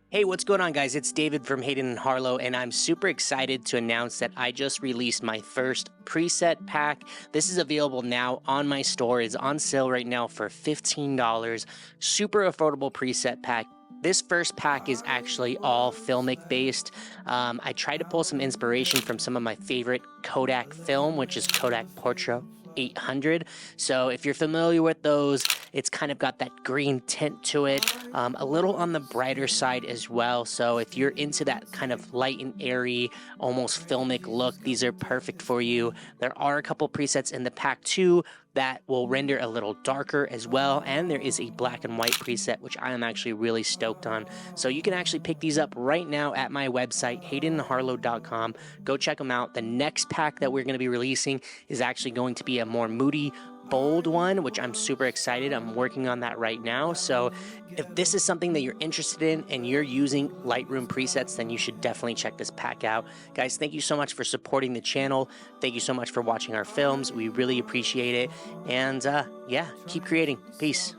Hey, what's going on, guys? It's David from Hayden and Harlo, and I'm super excited to announce that I just released my first preset pack. This is available now on my store. It's on sale right now for $15. Super affordable preset pack. This first pack is actually all filmic based. I tried to pull some inspiration from some of my favorite Kodak film, which is Kodak Portra 800. So if you're familiar with those, it's kind of got that green tint to it, a little on the brighter side as well. So if you're into that kind of light and airy, almost filmic look, these are perfect for you. There are a couple presets in the pack too that will render a little darker as well, and there is a black and white preset, which I am actually really stoked on. So you can actually pick these up right now at my website, haydenharlo.com. Go check them out. The next pack that we're going to be releasing is actually going to be a more moody, bold one, which I'm super excited. I'm working on that right now. So if this is something that you're interested in and you're using Lightroom presets, then you should definitely check this pack out. Guys, thank you so much for supporting the channel. Thank you so much for watching our films. We really appreciate it. And yeah, keep creating. Peace.